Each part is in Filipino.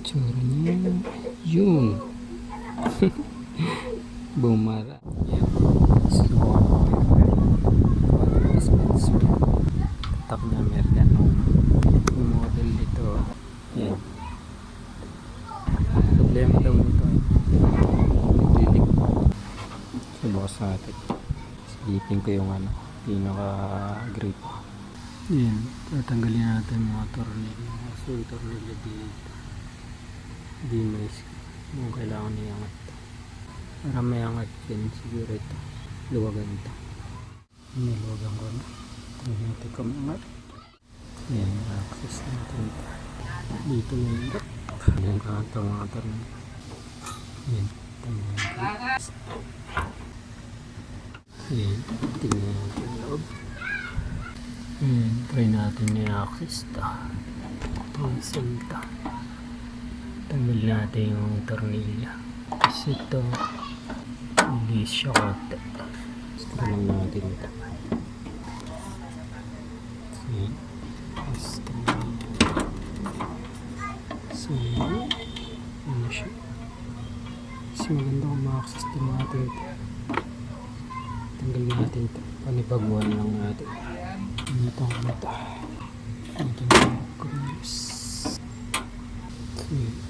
Tsura niya. Yun. Bumara. Slow water dispenser. Tatak na Amerikano. Yung model dito. Yan. Problema daw nito. Nagdilig. So bukas natin. Silipin ko yung pinaka grip. Yan. Tatanggalin natin yung mga tornilyo. So yung tornilyo dito. Di mais. Kung kailangan iangat. Para may angat yan. Siguro ito. Luwagan ito. Niluwagan ko na. Tingnan natin kung angat. Yan. Access natin ito. Dito na yung grip. Yan ka ito mga tornilyo. Yan. Tingnan natin. Yan. Tingnan natin yung loob. Yan. Try natin yung access ito. Pansin ito. Tanggal natin yung tornilyo. Kasi ito hindi siya konti. Gusto lang natin ito. See? Gusto lang. So, ano siya? Kasi maganda kung ma-access din natin ito. Tanggal natin ito. Panibaguan lang natin. Ano itong mata? Ito na cruise. See?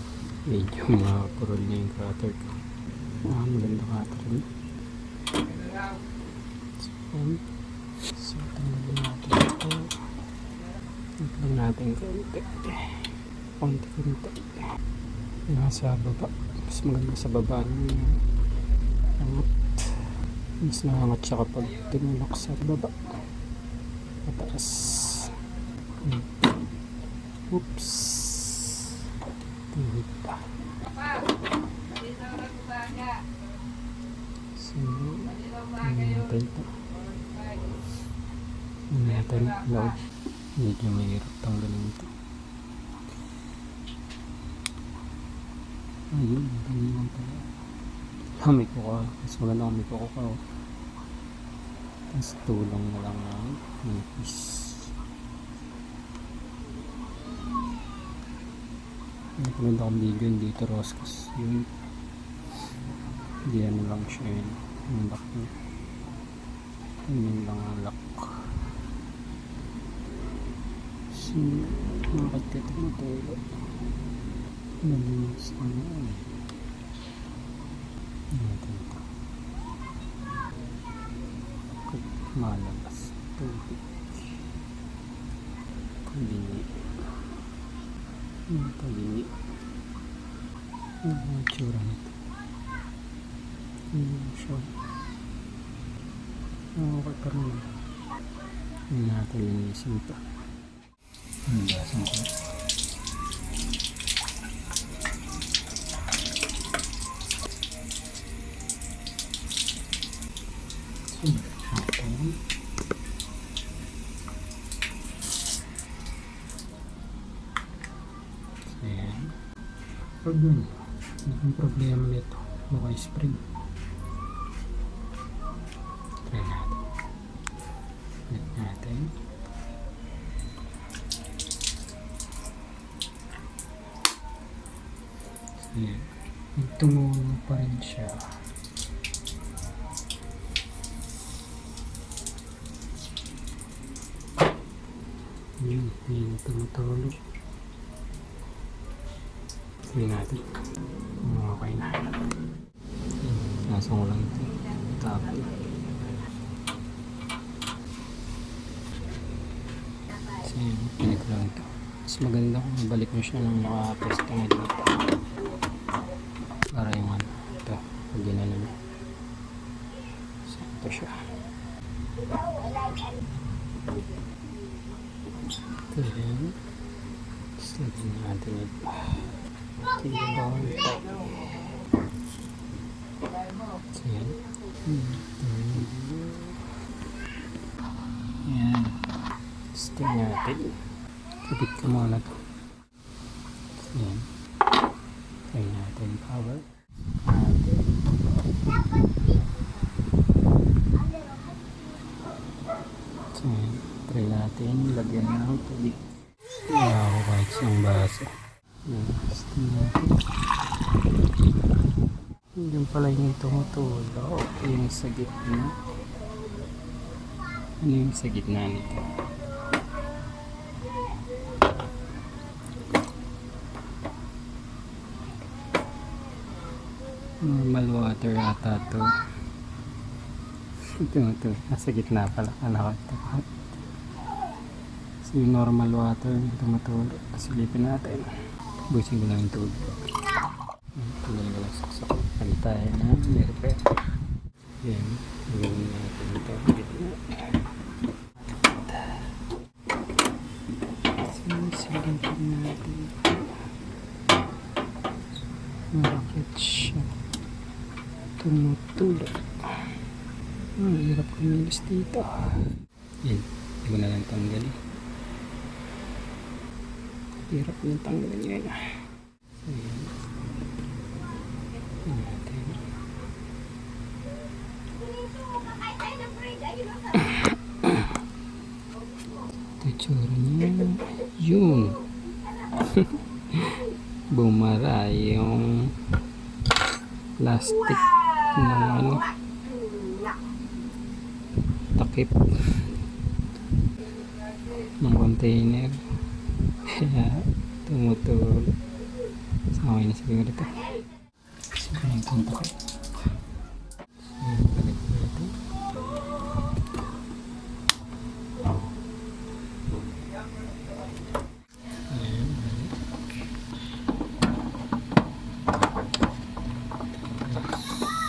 Medyo makakurol na yung cutter ko. Maganda cutter na. So, tanggalin natin ito. Tanggalin natin konti. Konti. Nasa baba. Mas maganda sa baba ng angat. Mas nakangat siya kapag tinulak sa baba. Mataas. Oops. Tuhid pa. So, natin ito. Natin loob. Medyo mahirap tanggalin ito. Ayun, ganyan pala. May kuka. Mas maganda kung may kuka ka. Tapos tulong na lang ng nipis. Napaganda akong video dito Roscos. Yun. Hindi ano lang siya yun. Yung lock niya. Yun lang ang lock. So, nakakit ito matulog. Nalinis na yan. Natin ito. Kung malabas. Tubig. Pagini. Pagini. Ang tsura nito. Siya. Okay pa rin. Hindi natin linisin ito. Linisin ko. Ayan. Pag yun, yung problema nito, baka spring. Try natin. Net natin. Ayan. Tumulo pa rin siya. Yun, tumutulog. Tingnan natin. Okay na. Nasa ko lang ito. Tapos. So yun, pinig lang ito. Mas maganda kung balik mo siya nang naka-pwesto nga dito. Para yung ito. Pag ginano mo. So ito siya. Ito yun. Tapos lagyan natin ito. Tibawal tayo. So yan. Yan. Sting natin. Kapit ka muna ito. So yan. Try natin power. So yan. Try natin lagyan ng tubig. Ako kahit isang baso. Yan. Yung pala yung tumutulo. Yung sa gitna. Ano yung sa gitna nito? Normal water ata to. Ito. Nasa gitna pala. Ano ito? So yung normal water tumutulo. Silipin natin. Busin ko lang yung tubig. Tuloy ko lang saksak. Pantay na. Merpe. Yan. Gawin natin ito. Gitna. Silipin natin ito. Bakit siya tumutulo? Hirap kumilos dito. Yan. Hindi ko na lang tanggalin. Hirap yung tanggalin yun. So, yan. Yan natin. Ito tsura niya. Yun. Bumara yung plastic ng ano, takip ng container. Kaya tumutulog. Sama na siguro ito. Siguro yung takip. Balik ko ito. Ayan, balik.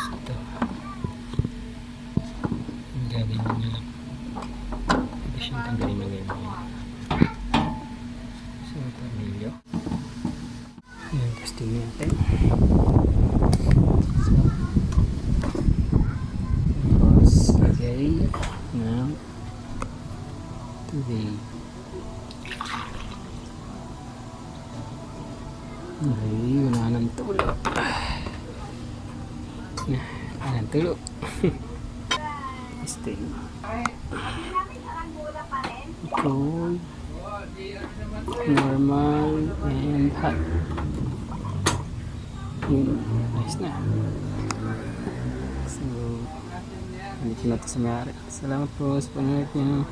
Ito. Ang galing nyo. Hindi siyang tanggalin na ngayon. So, tornilyo. Ayan, testing natin. So, tapos, lagay ng tubig. Ay, wala nang tulo. Wala nang tulo. Testing. Cold, normal, and hot. Nice na. So, hindi ko na ito sa mayari. Salamat po sa panonood niyo.